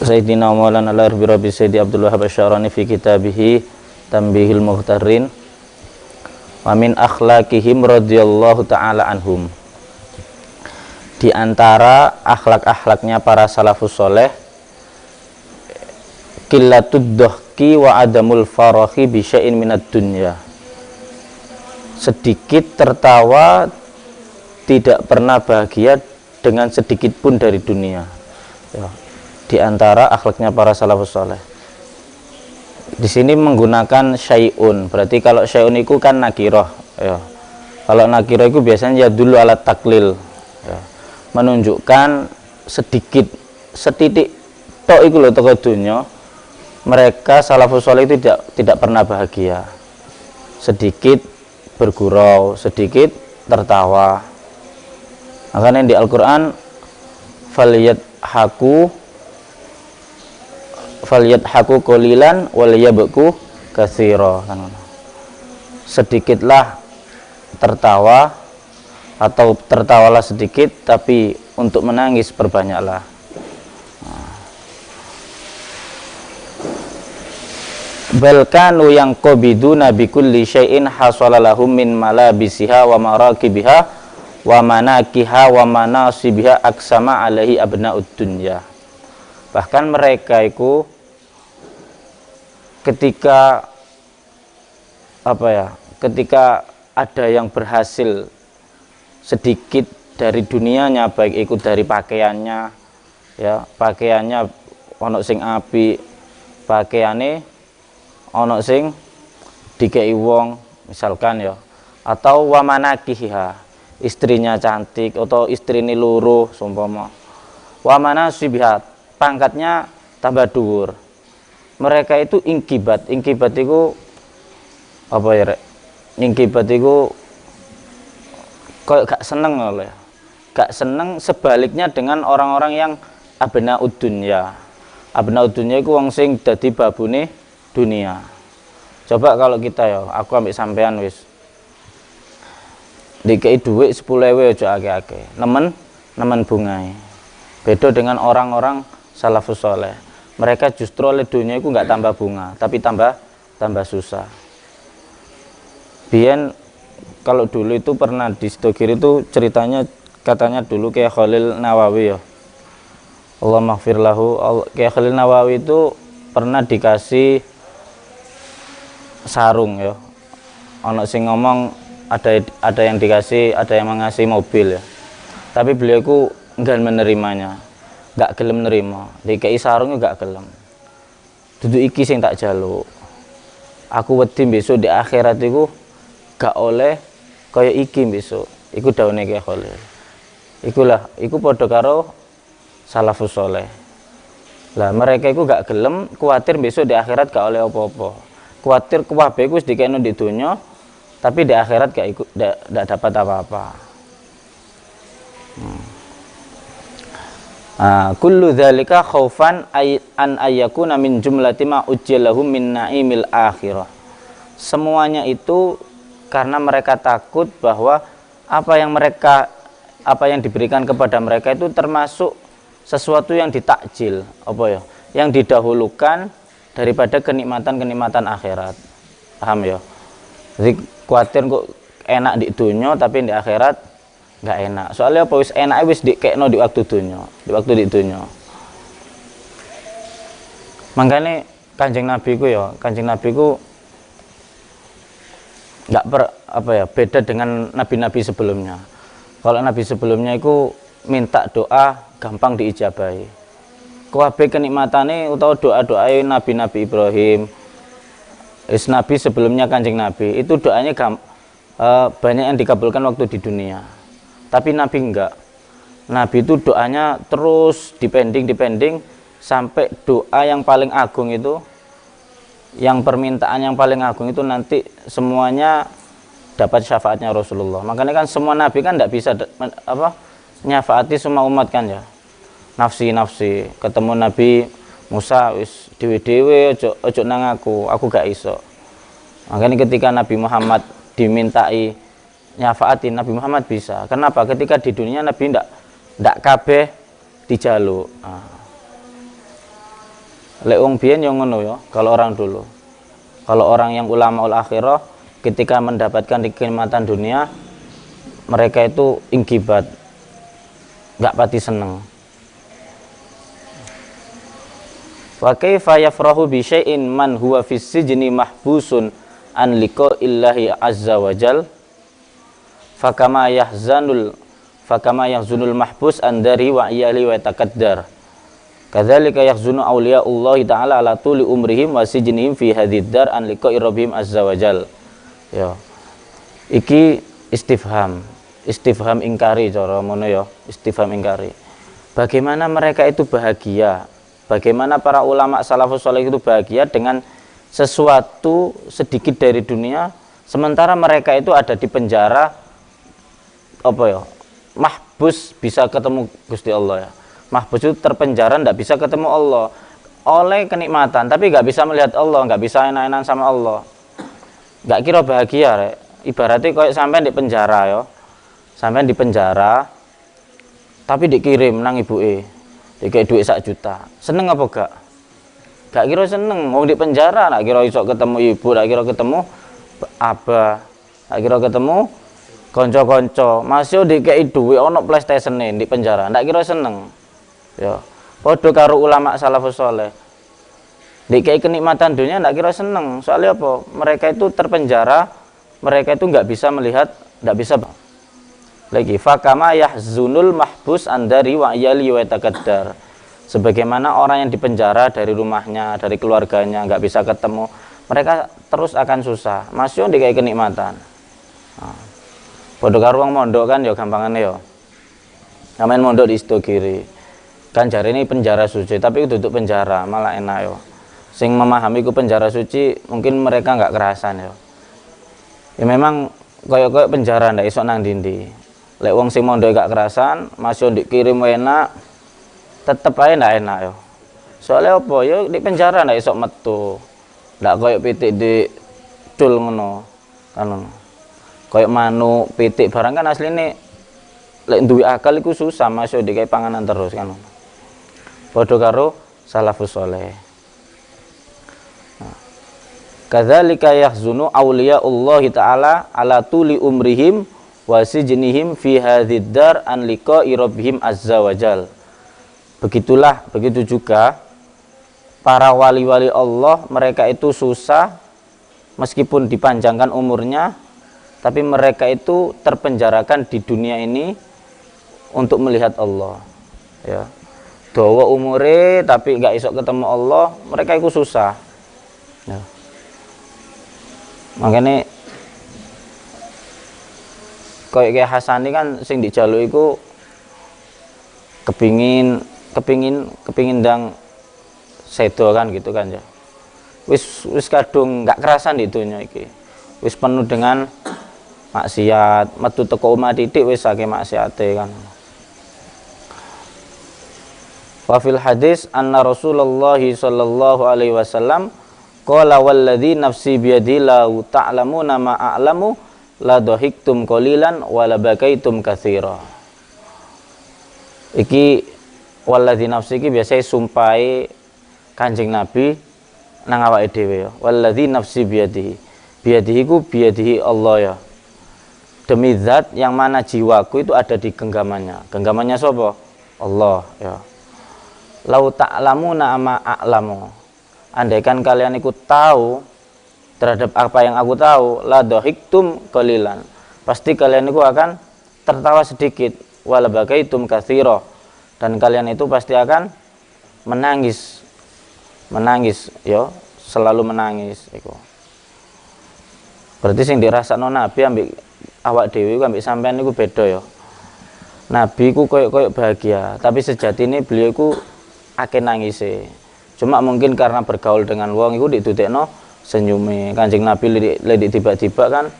Sayyidina Maulana al-Rabi Sayyidi Abdul Wahhab Asy-Syarani fi kitabihi Tanbihil Muhtarin wa min akhlaqihim radhiyallahu ta'ala anhum. Di antara akhlak-akhlaknya para salafus soleh, qillatud dhahki wa adamul farahi bi syai'in minad dunya. Sedikit tertawa, tidak pernah bahagia dengan sedikit pun dari dunia. Ya. Di antara akhlaknya para salafus soleh. Di sini menggunakan syai'un. Berarti kalau syai'un itu kan nakiroh. Ya. Kalau nakiroh itu biasanya ya dulu alat taklil. Ya. Menunjukkan sedikit, setitik tok iku lho teko dunya. Mereka salafus soleh itu tidak pernah bahagia. Sedikit bergurau, sedikit tertawa. Makanya di Al-Qur'an falyadhaku qalilan wal yabku katsira. Sedikitlah tertawa atau tertawalah sedikit, tapi untuk menangis perbanyaklah. Bal kanu yanqabiduna bi kulli syai'in hasalalahum min malabisiha wa maraqibiha wa manakiha wa manasibiha aksama alaihi abnaud dunya. Bahkan mereka itu ketika ketika ada yang berhasil sedikit dari dunianya, baik itu dari pakaiannya, ya, pakaiannya ono sing api, pakaiane ono sing dikei wong misalkan ya, atau wamanakiha, istrinya cantik atau istrine loro sumpama, wamanasibiha, pangkatnya tambah dhuwur. Mereka itu ingkibat itu apa ya rek? Ingkibat itu kok gak seneng oleh, gak seneng. Sebaliknya dengan orang-orang yang abnaud dunya. Abnaud dunya itu wong sing dadi babune dunia. Coba kalau kita ya, aku ambek sampean wis dikei duit 10.000 aja akeh-akeh, nemen bungae. Beda dengan orang-orang salafus soleh. Mereka justru oleh dunia itu nggak tambah bunga, tapi tambah susah. Biyen kalau dulu itu pernah di Stokir itu ceritanya, katanya dulu kayak Khalil Nawawi ya, Allah maghfir lahu, kayak Khalil Nawawi itu pernah dikasih sarung ya. Ono sing ngomong ada yang dikasih, ada yang mengasih mobil ya. Tapi beliau itu enggak menerimanya. Enggak gelem nerima. Dikei sarung enggak gelem. Dudu iki sing tak jaluk. Aku wedi besok di akhirat iku gak oleh kaya iki besok. Iku daune kaya Khalil. Iku padha karo salafus soleh. Lah mereka iku gak gelem, kuatir besok di akhirat gak oleh apa-apa. Kuatir kabeh iku wis dikene di dunya, tapi di akhirat gak dapat apa-apa. Kullu dzalika khaufan an ayyakuna min jumlati ma ujjalahum min naimil akhirah. Semuanya itu karena mereka takut bahwa apa yang diberikan kepada mereka itu termasuk sesuatu yang ditakjil, yang didahulukan daripada kenikmatan-kenikmatan akhirat. Paham ya? Jadi khawatir kok enak di dunia tapi di akhirat nggak enak. Soalnya apa, wis enak wis dikekno di waktu di dunia. Makanya Kanjeng Nabi ku nggak beda dengan nabi-nabi sebelumnya. Kalau nabi sebelumnya itu minta doa gampang diijabahi. Kabeh kenikmatane utawa doa-doae nabi-nabi Ibrahim, nabi sebelumnya Kanjeng Nabi itu doanya banyak yang dikabulkan waktu di dunia. Tapi Nabi enggak. Nabi itu doanya terus dipending sampai doa yang paling agung itu, yang permintaan yang paling agung itu nanti semuanya dapat syafaatnya Rasulullah. Makanya kan semua Nabi kan enggak bisa nyafaati semua umat kan ya. Nafsi. Ketemu Nabi Musa wis dewe-dewe ojo nang aku gak iso. Makanya ketika Nabi Muhammad dimintai nyafaatin, Nabi Muhammad bisa. Kenapa? Ketika di dunia Nabi ndak kabeh dijaluk. Lek wong biyen yang ngono ya, kalau orang dulu. Kalau orang yang ulama ul akhirah ketika mendapatkan kenikmatan dunia, mereka itu ingkibat, nggak pati seneng. Wa kaifa yafrahu bi syai'in man huwa fis sijni mahbusun an liqa'illahi azza wa jal fakama yahzunul mahbus an dari wa iyali wa takaddar kadzalika yahzunu awliyaullahi ta'ala ala tuli umrihim wa sijnihim fi hadzid dar an liqa'i rabbihim azza wa jal. Ya, iki istifham ingkari cara ngono ya, istifham ingkari. Bagaimana mereka itu bahagia, bagaimana para ulama salafus saleh itu bahagia dengan sesuatu sedikit dari dunia, sementara mereka itu ada di penjara, apa ya, mahbus bisa ketemu Gusti Allah ya. Mahbus itu terpenjara, ndak bisa ketemu Allah oleh kenikmatan, tapi nggak bisa melihat Allah, nggak bisa enak-enakan sama Allah, nggak kira bahagia rek. Ibaratnya kayak sampai di penjara ya, sampai di penjara tapi dikirim nang ibuke dikei duit 1 juta, seneng apa gak? Gak kira seneng, mau di penjara, gak kira iso ketemu ibu, gak kira ketemu abah, gak kira ketemu konco-konco, masih dikei duit ono PlayStation di penjara, gak kira seneng. Ya, padha karo ulama salafus saleh. Dikei kenikmatan dunia gak kira seneng, soalnya apa? Mereka itu terpenjara, mereka itu nggak bisa melihat, nggak bisa lagi. Fakama yahzunul mahbus andari wa yali wa takaddar. Sebagaimana orang yang dipenjara dari rumahnya, dari keluarganya, nggak bisa ketemu, mereka terus akan susah. Masih dikai kenikmatan. Padha karo wong mondok kan ya gampangane ya. Sampeyan mondok di Sido Kiri. Kan jare ini penjara suci, tapi itu duduk penjara malah enak ya. Sing memahami ku penjara suci mungkin mereka nggak kerasan ya. Ya memang koyo-koyo penjara ndak iso nang ndi-ndi. Lek wong sing mondok gak kerasan, masih dikirim enak, tetep ae ndak enak yo. Soalnya apa? Yo di penjara ndak iso metu. Ndak koyo pitik di dul ngono. Kan ngono. Koyo manuk, pitik barang kan asline lek duwe akal iku susah, masih dikai panganan terus kan ngono. Padha karo salafus saleh. Kadzalika yahzunu awliyaullahi ta'ala ala tuli umrihim wa sijnihim fi hadzid dar an liqa'i rabbihim azza wajal. Begitu juga para wali-wali Allah, mereka itu susah meskipun dipanjangkan umurnya, tapi mereka itu terpenjarakan di dunia ini untuk melihat Allah. Ya. Dawa umure tapi nggak iso ketemu Allah, mereka itu susah. Ya. Makanya kayak Hasan ini kan sing dijaluk iku kepingin ndang sedo kan gitu kan ya. Wis kadung nggak kerasan di dunia iki. Wis penuh dengan maksiat, metu teko omah titik wis akeh maksiate kan. Wa fil hadis anna Rasulullah sallallahu alaihi wasallam qala walladzi nafsi biyadi la ta'lamuna ma a'lamu la dhahiktum qalilan wa la bakaitum katsira. Iki walladzi nafsi iki biasa sumpahe Kanjeng Nabi nang awake dhewe ya. Walladzi nafsi biyadihi. Biyadihi ku biyadihi Allah ya. Demi zat yang mana jiwaku itu ada di genggamannya. Genggamannya sapa? Allah ya. Lau ta'lamuna ma a'lamu. Andaikan kalian ikut tahu terhadap apa yang aku tahu, la dhahiktum qalilan. Pasti kalian itu akan tertawa sedikit, wala bakaitum katsira. Dan kalian itu pasti akan menangis. Menangis, ya, selalu menangis iku. Berarti sing dirasakno Nabi ambek awak dhewe iku ambek sampean niku beda ya. Nabi ku koyo-koyo bahagia, tapi sejatine beliau iku akeh nangise. Cuma mungkin karena bergaul dengan wong iku ditudekno senyume. Kanjeng Nabi lek tiba-tiba kan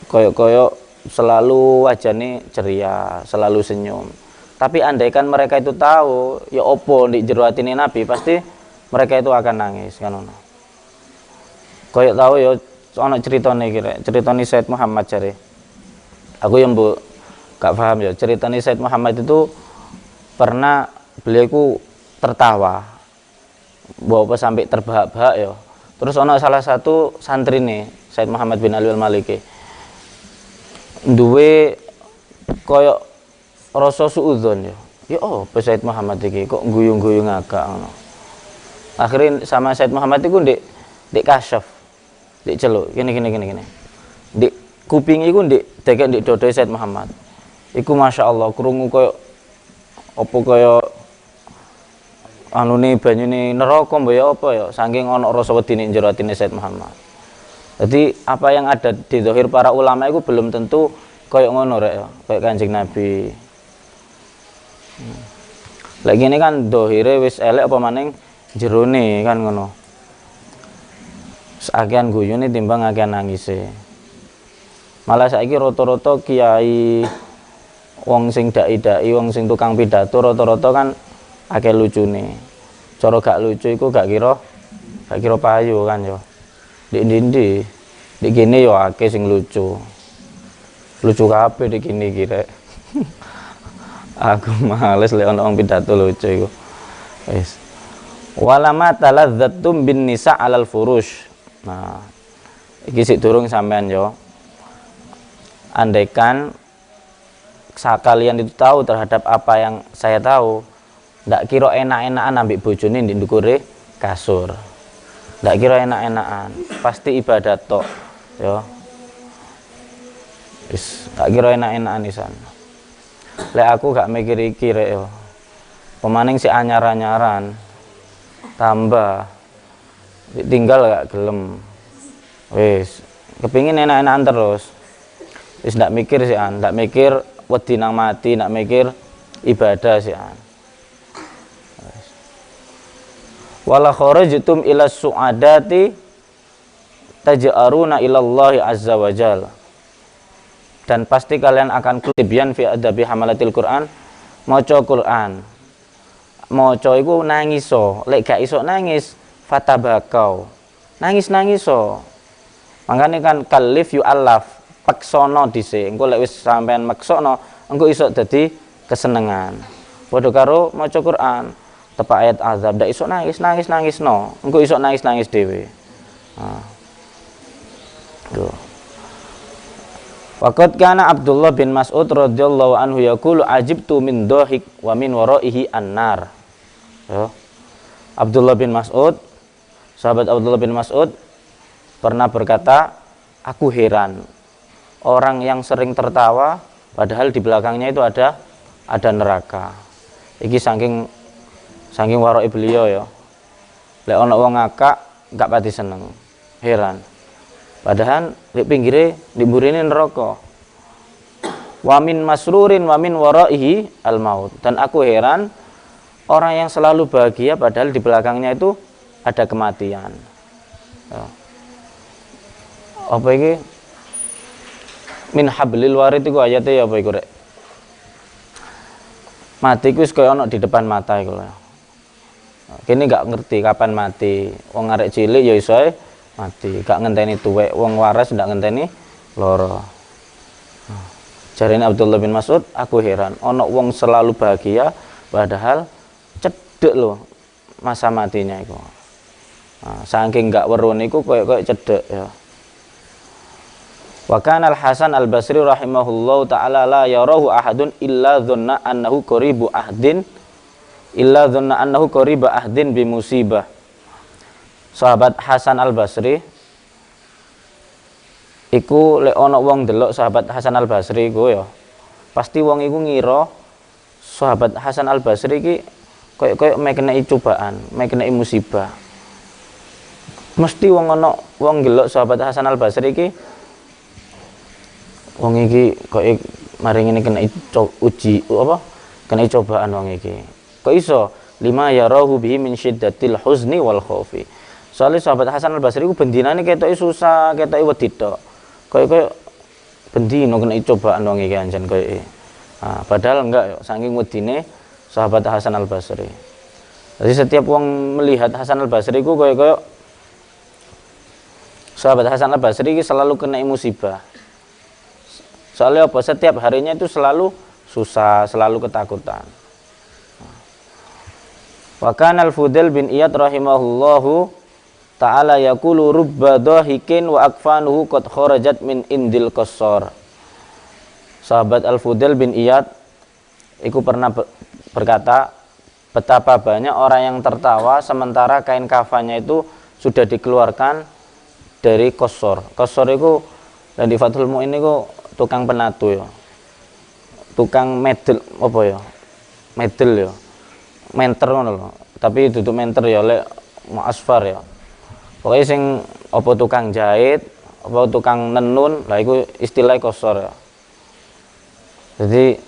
koyo-koyo selalu wajane ceria, selalu senyum. Tapi andaikan mereka itu tahu ya opo di jero atine Nabi, pasti mereka itu akan nangis kan ono. Koyo tahu ya ana ceritane iki rek, ceritane Said Muhammad jare. Aku yang gak paham ya, ceritane Said Muhammad itu pernah beliau itu tertawa. Bawa sampai terbahak-bahak ya. Terus ana salah satu santri nih, Said Muhammad bin Ali al-Maliki. Duwe koyo rasa suudzon ya. Ya Said Muhammad iki kok guyung-guyung agak ngono. Akhirnya sama Said Muhammad iku ndek kasyaf. Ndek celuk gini. Ndek kuping iku ndek dekek ndek dodoe Said Muhammad. Iku masyaallah krungu koyo apa koyo anune banyune neraka mbok ya apa ya saking ana rasa wedine jero atine Said Muhammad. Jadi apa yang ada di zahir para ulama itu belum tentu koyo ngono rek ya, koyo Kanjeng Nabi. Lagi ini kan dohire wis elek apa maning jerone kan ngono. Sakian guyune timbang akean nangise. Malah saiki rata-rata kiai wong sing dai-dai, wong sing tukang pidato rata-rata kan akeh lucune. Cara gak lucu iku gak kira payu kan yo. Dik ndi dik kene yo akeh sing lucu. Lucu kabeh dik kene iki rek. Aku males lek ana wong pidato lucu iku. Wis. Walama talazzatum bin nisa alal furush. Nah, iki sik durung sampean yo. Andaikan kalian itu tahu terhadap apa yang saya tahu, ndak kira enak-enakan ambek bojone ndek ndukure kasur. Ndak kira enak-enakan, pasti ibadat tok, yo. Wis, ndak kira enak-enakan isan. Lek aku gak mikir iki rek yo. Pemaning si anyar-anyaran tambah tinggal gak gelem. Wis, kepingin enak-enakan terus. Wis ndak mikir sih an, ndak mikir wedi nang mati, ndak mikir ibadah sih an. Wala kharajtum ila su'adati taj'aruna ila Allah azza wajalla. Dan pasti kalian akan kutibian fi adabi hamalatil Quran, maca Quran. Maca iku nangiso, lek gak iso nangis fatabakau. Nangis-nangiso. Makane kan kalif yu alaf, paksono dhisik. Engko lek wis sampean maksana, engko iso dadi kesenengan. Padha karo maca Quran, tepak ayat azab ndak iso nangisno. Engko iso nangis dhewe. Nah. Tuh. Waqad kana Abdullah bin Mas'ud radhiyallahu anhu yaqulu ajibtu min dhahik wa min waraihi an-nar. Ya. Abdullah bin Mas'ud, sahabat Abdullah bin Mas'ud pernah berkata, aku heran orang yang sering tertawa padahal di belakangnya itu ada neraka. Iki saking warai beliau ya. Lek ana wong ngakak gak pati seneng. Heran. Padahal di pinggire di burine neraka. Wa min masrurin wa min waraihi al-maut. Dan aku heran orang yang selalu bahagia padahal di belakangnya itu ada kematian. Ya. Apa iki? Min hablil warid iku ayate ya apa iku rek? Mati ku wis kaya ana di depan mata iku lho. Kene gak ngerti kapan mati. Wong arek cilik ya iso mati, gak ngenteni tuwek, wong waras ndak ngenteni lara. Jarine Abdullah bin Mas'ud, aku heran, ana wong selalu bahagia padahal cedek loh masa matinya iku. Nah, saking gak weruh niku koyo cedek ya. Wa kana Al-Hasan Al-Basri rahimahullahu taala la yarahu ahadun illa dhanna annahu qaribu ahdin bi musibah. Sahabat Hasan Al-Basri iku lek ana wong delok sahabat Hasan Al-Basri iku ya pasti wong iku ngira sahabat Hasan Al-Basri iki koyo mekeneki cobaan, mekeneki musibah. Mesti wong delok sahabat Hasan Al-Basri iki wong iki koyo mari ngene kena uji apa? Kena cobaan wong iki. Kok iso lima yarahu bihi min syiddatil huzni wal khaufi. Soalnya sahabat Hasan Al-Basri ku bendinane ketoke susah, ketoke wedi tok. Koyo bendino kena cobaan wong iki anjen koyo. Nah, padahal enggak yo, saking wedine sahabat Hasan Al-Basri. Jadi setiap wong melihat Hasan Al-Basri ku koyo Sahabat Hasan Al-Basri selalu kena musibah. Soalnya apa? Setiap harinya itu selalu susah, selalu ketakutan. Wa kana Al-Fudail bin Iyad rahimahullahu ta'ala yaqulu rubba dhahikin wa akfanuhu qad kharajat min indil qassar. Sahabat Al-Fudail bin Iyad itu pernah berkata, betapa banyak orang yang tertawa sementara kain kafannya itu sudah dikeluarkan dari qassar. Qassar itu dan di Fathul Mu'in itu tukang penatu ya. Tukang medel apa ya? Medel ya. Menter ngono lho. Tapi duduk menter ya lek muasfar ya. Pokoknya sing apa tukang jahit, apa tukang nenun, lah iku istilah qassar ya. Jadi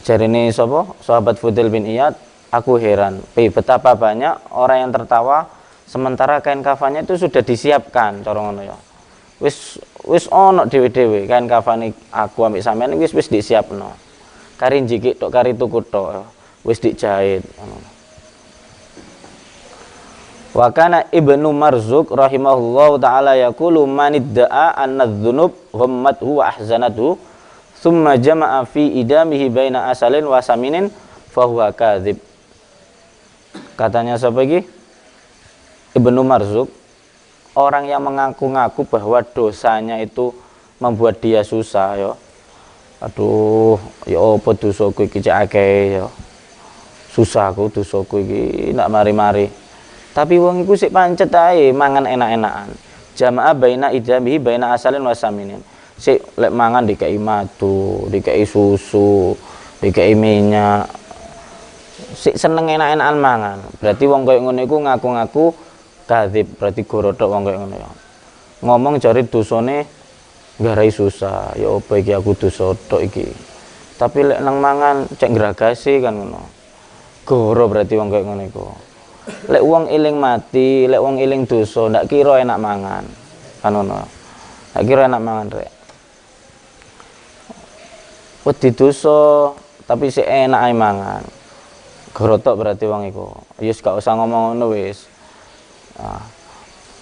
jarine sapa? Sahabat Fudail bin Iyad, aku heran, betapa banyak orang yang tertawa sementara kain kafannya itu sudah disiapkan cara ngono ya. Wis ono dhewe-dhewe kain kafane aku ambek sampean wis disiapno. Kari njikik tok kari tuku tok. Wis dijahit. Wa kana Ibnu Marzuq rahimahullahu taala yaqulu man idda'a anna adz-dzunub ghammathu wa ahzanathu thumma jama'a fi idamihi baina asalin wa saminin fa huwa kadzib. Katanya siapa lagi? Ibnu Marzuq, orang yang mengaku-ngaku bahwa dosanya itu membuat dia susah ya. Aduh, ya apa dosaku iki cek akeh ya. Susah aku dosaku iki ndak mari-mari. Tapi wong iku sik pancet ae mangan enak-enakan. Jamaah baina idamihi baina asalin wasaminin. Sik lek mangan dikai madu, dikai susu, dikai minyak. Sik seneng enak-enakan mangan. Berarti wong koyo ngono iku ngaku-ngaku kadzib, berarti gorodok wong koyo ngono ya. Ngomong jare dosane nggarai susah. Ya apa iki aku dosa tok iki. Tapi lek nang mangan cek ngragasi kan ngono. Goro berarti wong kayak ngono iku. Lek wong eling mati, lek wong eling dosa, ndak kira enak mangan. Kan ngono. Ndak kira enak mangan rek. Wedi dosa tapi sik enak ae mangan. Goro tok berarti wong iku. Wis gak usah ngomong ngono wis.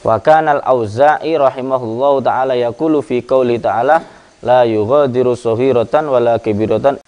Wa kana al-Auza'i rahimahullahu taala yaqulu fi qouli ta'ala la yughadiru shaghiratan wala kabiratan.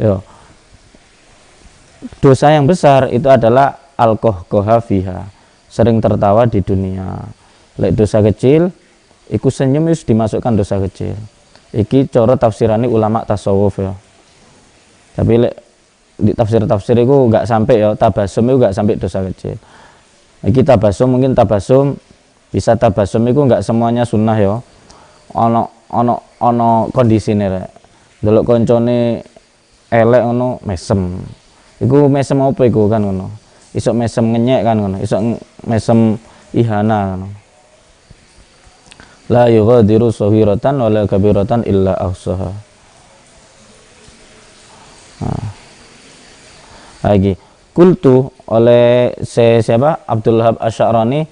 Ya. Dosa yang besar itu adalah al-qahqaha fiha, sering tertawa di dunia. Lek dosa kecil, iku senyum wis dimasukkan dosa kecil. Iki cara tafsirane ulama tasawuf ya. Tapi lek di tafsir-tafsir itu enggak sampai ya, tabasum itu enggak sampai dosa kecil. Iki tabasum mungkin tabasum bisa tabasum itu enggak semuanya sunnah ya. Ono kondisine rek. Delok koncone elek ngono mesem. Iku mesem apa iku kan ngono. Isok mesem ngenyek kan ngono. Isok mesem ihana ngono. La yughadiru saghiratan wala kabiratan illa ahsaha. Lagi kultu oleh siapa Abdul Wahab Asy'arani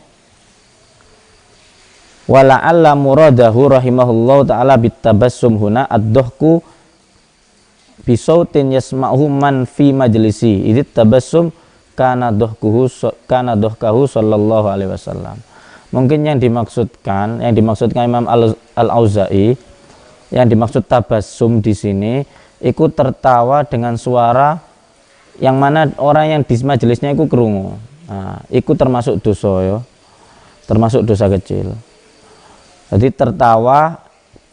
wala'alla muradahu rahimahullahu ta'ala bitabassum huna ad-dhahku bisautin yasma'uhu man fi majlisi idit tabassum kana dhahkahu sallallahu alaihi wasallam. Mungkin yang dimaksudkan Imam Al-Auza'i, yang dimaksud tabassum di sini ikut tertawa dengan suara yang mana orang yang di majelisnya itu kerungu. Nah, itu termasuk dosa ya. Termasuk dosa kecil. Jadi tertawa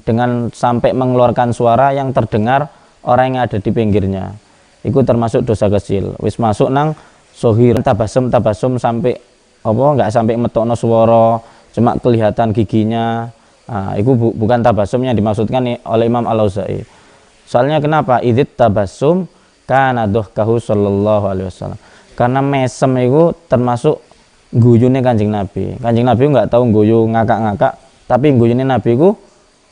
dengan sampai mengeluarkan suara yang terdengar orang yang ada di pinggirnya. Itu termasuk dosa kecil. Wis masuk nang sohir tabasum sampai apa enggak sampai metokno suara, cuma kelihatan giginya. Nah, itu bukan tabasum yang dimaksudkan oleh Imam Al-Auza'i. Soalnya kenapa? Idzit tabassum kana dhahkahu sallallahu alaihi wasallam. Karena mesem itu termasuk guyune Kanjeng Nabi. Kanjeng Nabi enggak tahu guyu ngakak-ngakak, tapi guyune Nabi itu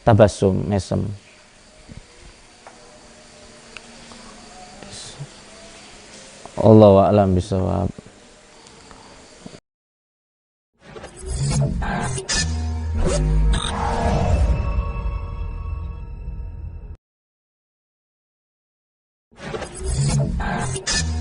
tabassum, mesem. Allahu a'lam bishawab.